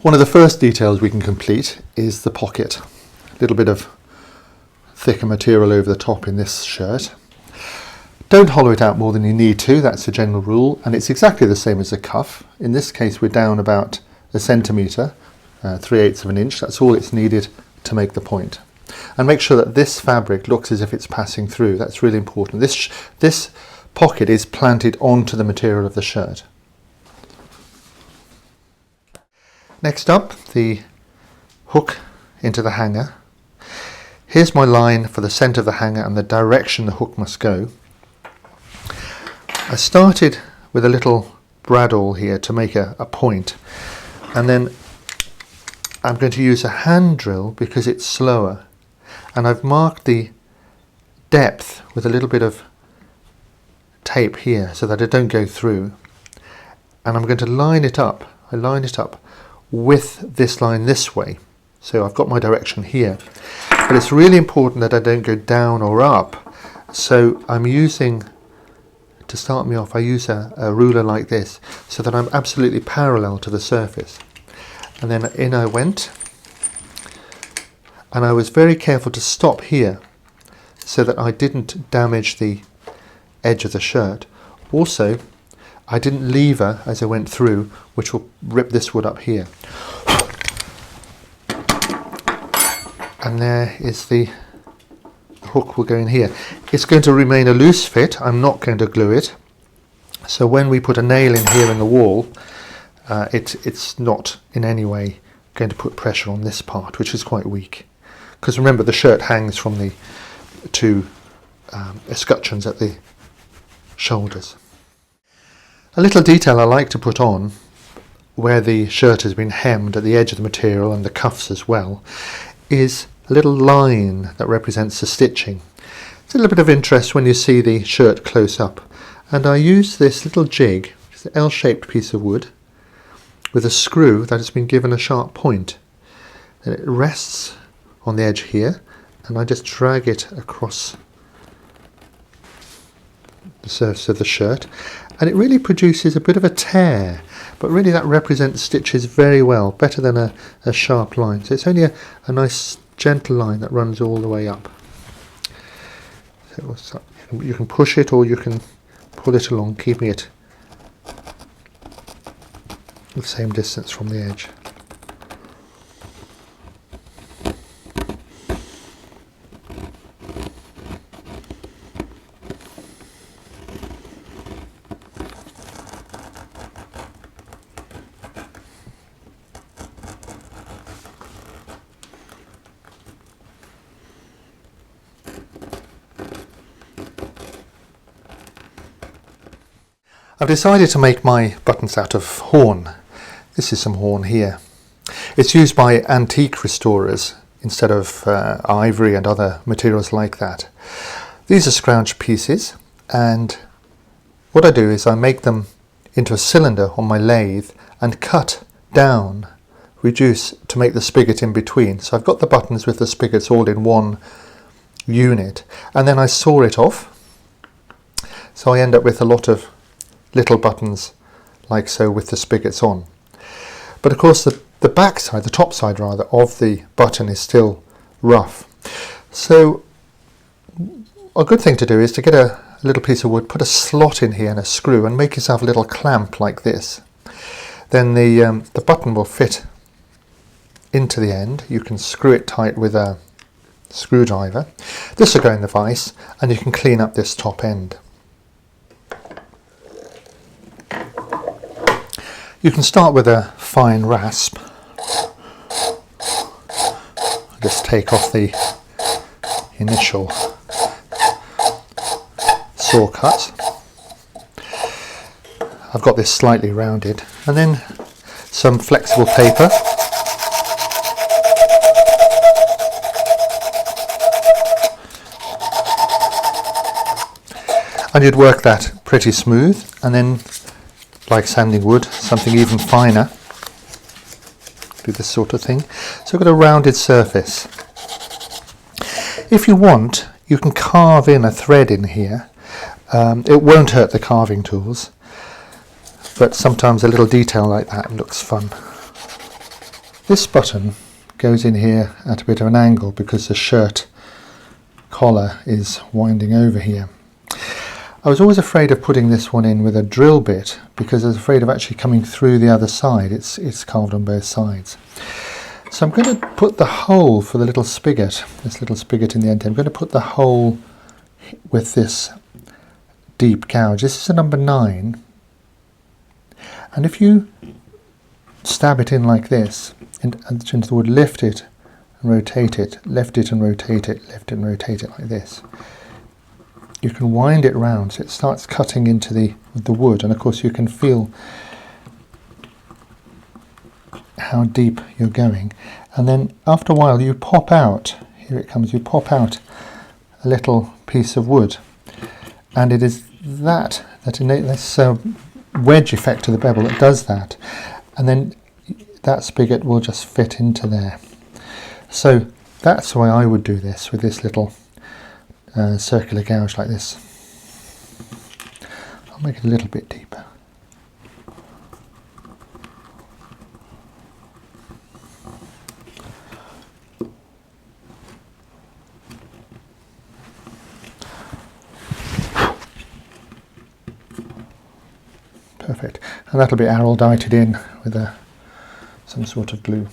One of the first details we can complete is the pocket. A little bit of thicker material over the top in this shirt. Don't hollow it out more than you need to, that's the general rule, and it's exactly the same as the cuff. In this case we're down about a centimetre, 3/8 of an inch, that's all it's needed to make the point. And make sure that this fabric looks as if it's passing through, that's really important. This pocket is planted onto the material of the shirt. Next up, the hook into the hanger. Here's my line for the centre of the hanger and the direction the hook must go. I started with a little bradawl here to make a point, and then I'm going to use a hand drill because it's slower, and I've marked the depth with a little bit of tape here so that I don't go through, and I'm going to line it up. I line it up with this line this way, so I've got my direction here, but it's really important that I don't go down or up, so I'm using, to start me off, I use a ruler like this so that I'm absolutely parallel to the surface. And then in I went, and I was very careful to stop here so that I didn't damage the edge of the shirt. Also, I didn't lever as I went through, which will rip this wood up here. And there is the hook will go in here. It's going to remain a loose fit, I'm not going to glue it. So when we put a nail in here in the wall, it's not in any way going to put pressure on this part, which is quite weak. Because remember, the shirt hangs from the two escutcheons at the shoulders. A little detail I like to put on, where the shirt has been hemmed at the edge of the material and the cuffs as well, is a little line that represents the stitching. It's a little bit of interest when you see the shirt close up, and I use this little jig, it's an L-shaped piece of wood with a screw that has been given a sharp point, and it rests on the edge here, and I just drag it across the surface of the shirt, and it really produces a bit of a tear, but really that represents stitches very well, better than a sharp line. So it's only a nice gentle line that runs all the way up. So you can push it or you can pull it along, keeping it the same distance from the edge. I've decided to make my buttons out of horn. This is some horn here. It's used by antique restorers instead of ivory and other materials like that. These are scrounged pieces, and what I do is I make them into a cylinder on my lathe and cut down, reduce to make the spigot in between. So I've got the buttons with the spigots all in one unit, and then I saw it off. So I end up with a lot of little buttons like so with the spigots on. But of course the back side, the top side rather, of the button is still rough. So a good thing to do is to get a little piece of wood, put a slot in here and a screw, and make yourself a little clamp like this. Then the button will fit into the end. You can screw it tight with a screwdriver. This will go in the vise, and you can clean up this top end. You can start with a fine rasp. Just take off the initial saw cut. I've got this slightly rounded, and then some flexible paper. And you'd work that pretty smooth, and then, like sanding wood, something even finer. Do this sort of thing. So I've got a rounded surface. If you want, you can carve in a thread in here. It won't hurt the carving tools, but sometimes a little detail like that looks fun. This button goes in here at a bit of an angle because the shirt collar is winding over here. I was always afraid of putting this one in with a drill bit because I was afraid of actually coming through the other side. It's carved on both sides. So I'm going to put the hole for the little spigot, this little spigot in the end. I'm going to put the hole with this deep gouge. This is a number 9. And if you stab it in like this, and into the wood, lift it and rotate it, lift it and rotate it, lift it and rotate it like this, you can wind it round so it starts cutting into the wood, and of course you can feel how deep you're going. And then after a while you pop out, here it comes, you pop out a little piece of wood, and it is that this wedge effect to the bevel that does that, and then that spigot will just fit into there. So that's the way I would do this, with this little circular gouge like this. I'll make it a little bit deeper. Perfect, and that'll be araldited in with some sort of glue.